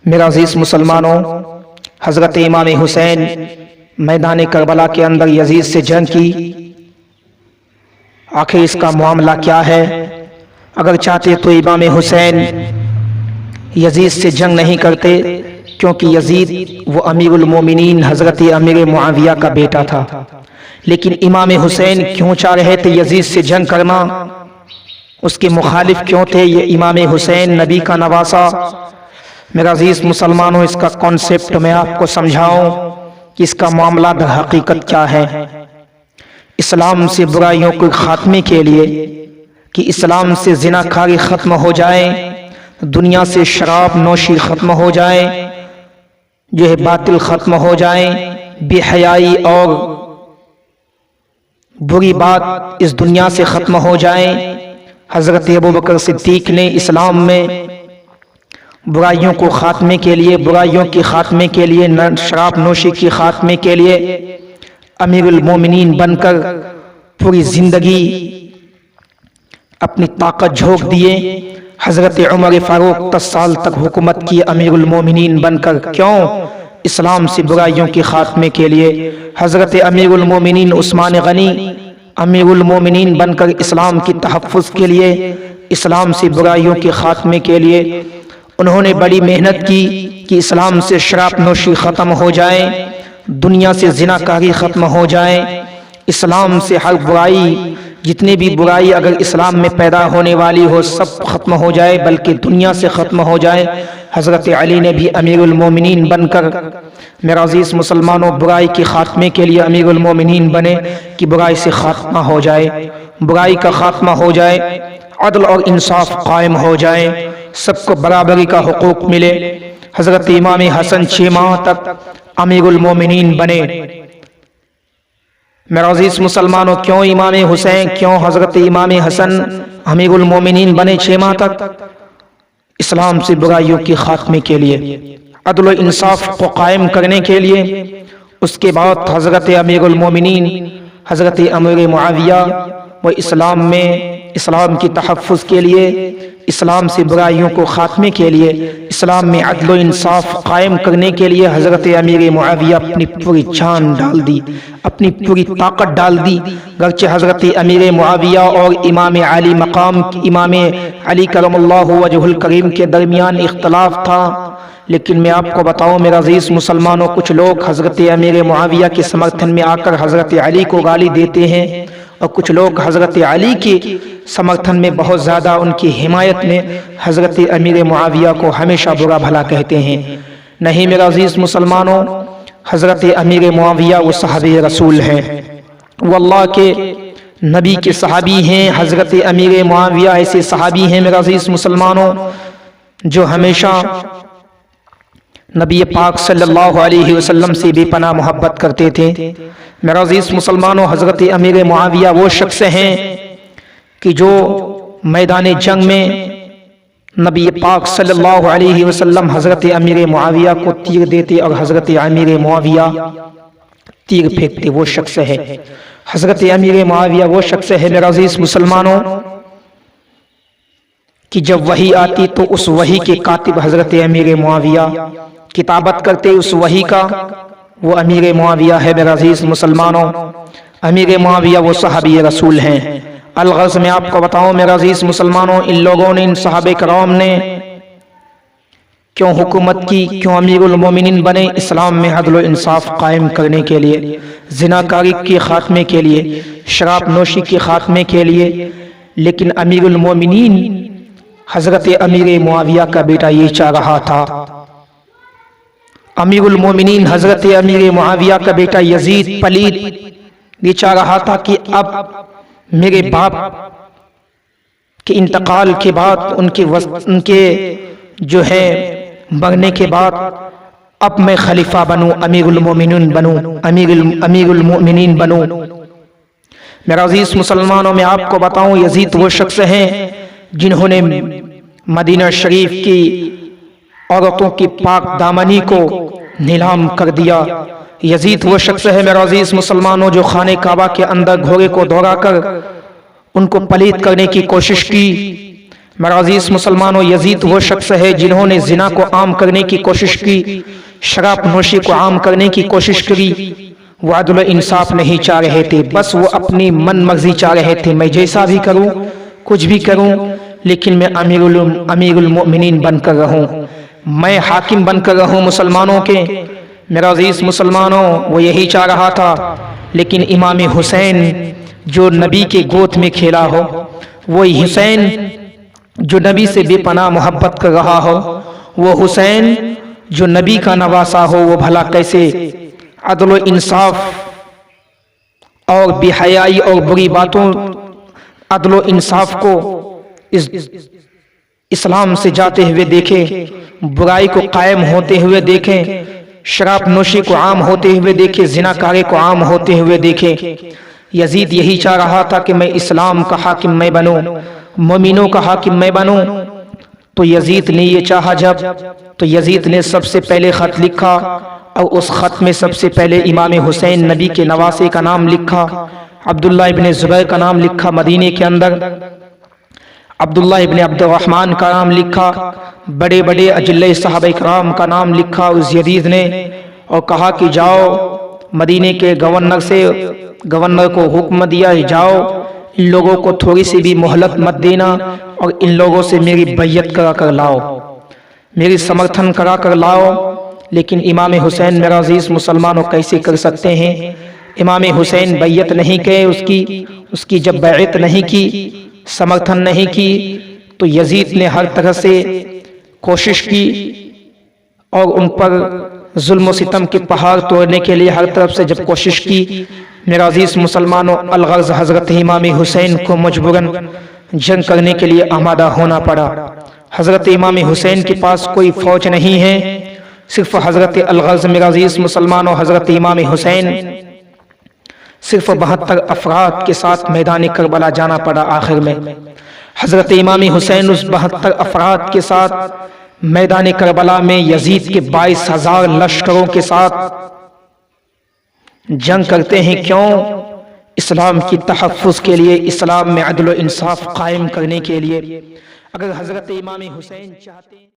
मेरा अजीज मुसलमानों, हजरत इमाम हुसैन मैदान करबला के अंदर यजीद से जंग की। आखिर इसका मामला क्या है? अगर चाहते तो इमाम हुसैन यजीद से जंग नहीं करते, क्योंकि यजीद वो अमीरुल मोमिनीन हजरत अमीर मुआविया का बेटा था। लेकिन इमाम हुसैन क्यों चाह रहे थे यजीद से जंग करना? उसके मुखालिफ क्यों थे? ये इमाम हुसैन नबी का नवासा। मेरा अजीज मुसलमानों, इसका कॉन्सेप्ट मैं आपको समझाऊं कि इसका मामला दर हकीकत क्या है। इस्लाम से बुराइयों के खात्मे के लिए, कि इस्लाम से जिनाकारी खत्म हो जाए, दुनिया से शराब नोशी खत्म हो जाए, जो है बातिल खत्म हो जाए, बेहयाई और बुरी बात इस दुनिया से खत्म हो जाए। हजरत अबू बकर सिद्दीक ने इस्लाम में बुराइयों को खात्मे के लिए, बुराइयों के खात्मे के लिए, शराब नोशी के खात्मे के लिए अमीरुल मोमिनीन बनकर पूरी जिंदगी अपनी ताकत झोंक दिए। हजरत उमर फारूक 10 साल तक हुकूमत की अमीरुल मोमिनीन बनकर। क्यों? इस्लाम से बुराइयों के खात्मे के लिए। हजरत अमीरुल मोमिनीन उस्मान गनी अमीरुल मोमिनीन बनकर इस्लाम की तहफ़्फ़ुज़ के लिए, इस्लाम से बुराइयों के खात्मे के लिए उन्होंने बड़ी मेहनत की कि इस्लाम से शराब नोशी ख़त्म हो जाए, दुनिया से जिनाकारी ख़त्म हो जाए, इस्लाम से हर बुराई, जितनी भी बुराई अगर इस्लाम में पैदा होने वाली हो सब ख़त्म हो जाए, बल्कि दुनिया से ख़त्म हो जाए। हज़रत अली ने भी अमीरुल मोमिनीन बनकर, मेरा अज़ीज़ मुसलमानों, बुराई के ख़ात्मे के लिए अमीरुल मोमिनीन बने कि बुराई से ख़ात्मा हो जाए, बुराई का ख़ात्मा हो जाए, अदल और इंसाफ कायम हो जाए, सबको बराबरी का हुकूक मिले। हज़रत इमाम हसन 6 माह तक अमीरुल मोमिनीन बने। मेरा अज़ीज़ मुसलमानों, क्यों इमाम हुसैन, क्यों हज़रत इमाम हसन अमीरुल मोमिनीन बने 6 माह तक? इस्लाम से बुराइयों के खात्मे के लिए, अदल और इंसाफ को कायम करने के लिए। उसके बाद हज़रत अमीरुल मोमिनीन हज़रत अमीर मुआविया वो इस्लाम में, इस्लाम की तहफ़्फ़ुज़ के लिए, इस्लाम से बुराइयों को खात्मे के लिए, इस्लाम में अदल इंसाफ कायम करने के लिए हज़रत अमीर मुआविया अपनी पूरी जान डाल दी, अपनी पूरी ताकत डाल दी। गरचे हज़रत अमीर मुआविया और इमाम अली मकाम, इमाम अली करमल्लाहु वजहुल करीम के दरमियान इख्तलाफ था। लेकिन मैं आपको बताऊं मेरा अज़ीज़ मुसलमानों, कुछ लोग हज़रत अमीर मुआविया के समर्थन में आकर हज़रत अली को गाली देते हैं, और कुछ लोग हज़रत अली के समर्थन में, बहुत ज़्यादा उनकी हिमायत में हज़रत अमीर मुआविया को हमेशा बुरा भला कहते हैं। नहीं मेरा अज़ीज़ मुसलमानों, हज़रत अमीर मुआविया वो सहाबी रसूल हैं, वो अल्लाह के नबी के सहाबी हैं। हज़रत अमीर मुआविया ऐसे सहाबी हैं मेरा अज़ीज़ मुसलमानों, जो हमेशा नबी पाक सल्लल्लाहु अलैहि वसल्लम से बेपनाह मोहब्बत करते थे। मेरा अज़ीज़ मुसलमानों, हज़रत अमीर मुआविया वो शख्स हैं कि जो मैदान जंग में नबी पाक सल्लल्लाहु अलैहि वसल्लम हज़रत अमीर मुआविया को तीर देते और हज़रत अमीर मुआविया तीर फेंकते, वो शख्स है। हज़रत अमीर मुआविया वो शख्स है मेरा अज़ीज़ मुसलमानों कि जब वही आती तो उस वही के कातिब हज़रत अमीर मुआविया, किताबत करते उस वही का, वो अमीर मुआविया है मेरा अज़ीज़ मुसलमानों। अमीर मुआविया वो सहाबी रसूल हैं। अलगज़ में आपको बताऊं मेरा अज़ीज़ मुसलमानों, इन लोगों ने, इन सहाबे कराम ने क्यों हुकूमत की, क्यों अमीरुल मोमिनीन बने? इस्लाम में अदल और इंसाफ कायम करने के लिए, जिनाकारी के खात्मे के लिए, शराब नोशी के खात्मे के लिए। लेकिन अमीरुल मोमिनीन हज़रत अमीर मुआविया का बेटा ये चाह रहा था, अमीरुल मोमिनीन हज़रत अमीर मुआविया का बेटा यजीद पलीद ये चाह रहा था कि अब मेरे बाप के इंतकाल के बाद, उनके जो है मरने के बाद, अब मैं खलीफा बनूं, अमीरुल मोमिनीन बनूं, अमीरुल मोमिनीन बनूं। मेरा अज़ीज़ मुसलमानों, मैं आपको बताऊं यजीद वो शख्स हैं जिन्होंने मदीना शरीफ की औरतों की पाक दामनी को नीलाम कर दिया। यजीद वो शख्स है मेरा अज़ीज़ मुसलमानों जो खाने काबा के अंदर घोड़े को दौड़ा कर उनको पलीत करने की कोशिश की। मेरा अजीज मुसलमानों, यजीद वो शख्स है जिन्होंने जिना को आम करने की कोशिश की, शराब नोशी को आम करने की कोशिश करी। वो अदल इंसाफ नहीं चाह रहे थे, बस वो अपनी मन मर्जी चाह रहे थे, मैं जैसा भी करूं, कुछ भी करूं, लेकिन मैं अमीरुल मोमिनीन बनकर रहूं, मैं हाकिम बनकर रहूं मुसलमानों के। मेरा अजीज मुसलमानों, वो यही चाह रहा था, लेकिन इमाम हुसैन जो नबी के गोद में खेला हो, वो हुसैन जो नबी से बेपनाह मोहब्बत कर रहा हो, वो हुसैन जो नबी का नवासा हो, वो भला कैसे अदल इंसाफ और बेहयाई और बुरी बातों, अदल इंसाफ को इस्लाम से जाते हुए देखे, बुराई को कायम होते हुए देखे, शराब नोशी को आम होते हुए देखे, जिनाकारी को आम होते हुए देखे। यजीद यही चाह रहा था कि मैं इस्लाम का हाकिम मैं बनूं, मोमिनों का हाकिम मैं बनूं। तो यजीद ने ये चाहा जब, तो यजीद ने सबसे पहले खत लिखा, और उस खत में सबसे पहले इमाम हुसैन नबी के नवासे का नाम लिखा, अब्दुल्ला इब्ने जुबैर का नाम लिखा, मदीने के अंदर अब्दुल्ला इब्ने अब्दुर्रहमान का नाम लिखा, बड़े बड़े अजल्ले सहाबा इकराम का नाम लिखा उस यजीद ने, और कहा कि जाओ मदीने के गवर्नर को हुक्म दिया, जाओ इन लोगों को थोड़ी सी भी मोहलत मत देना, और इन लोगों से मेरी बैयत करा कर लाओ, मेरी समर्थन करा कर लाओ। लेकिन इमाम हुसैन मेरा अजीज मुसलमानों कैसे कर सकते हैं? इमाम हुसैन बैयत नहीं किए, उसकी जब बैयत नहीं की, समर्थन नहीं की, तो यजीद ने हर तरह से कोशिश की और उन पर जुल्म सितम के पहाड़ तोड़ने के लिए हर तरफ से जब कोशिश की, मेरा अजीज मुसलमानों, अलगर्ज हजरत इमाम हुसैन को मजबूरन जंग करने के लिए आमादा होना पड़ा। हजरत इमाम हुसैन के पास कोई फौज नहीं है, सिर्फ हजरत अलगर्ज, मेरा अजीज मुसलमानों, हजरत इमाम हुसैन सिर्फ 72 अफराद के साथ मैदान करबला जाना पड़ा। आखिर में हजरत इमाम हुसैन उस 72 अफराद के साथ मैदान करबला में यजीद के 22,000 लश्करों के साथ जंग करते हैं। क्यों? इस्लाम की तहफ़्फ़ुज़ के लिए, इस्लाम में अदल व इंसाफ कायम करने के लिए। अगर हजरत इमाम हुसैन चाहते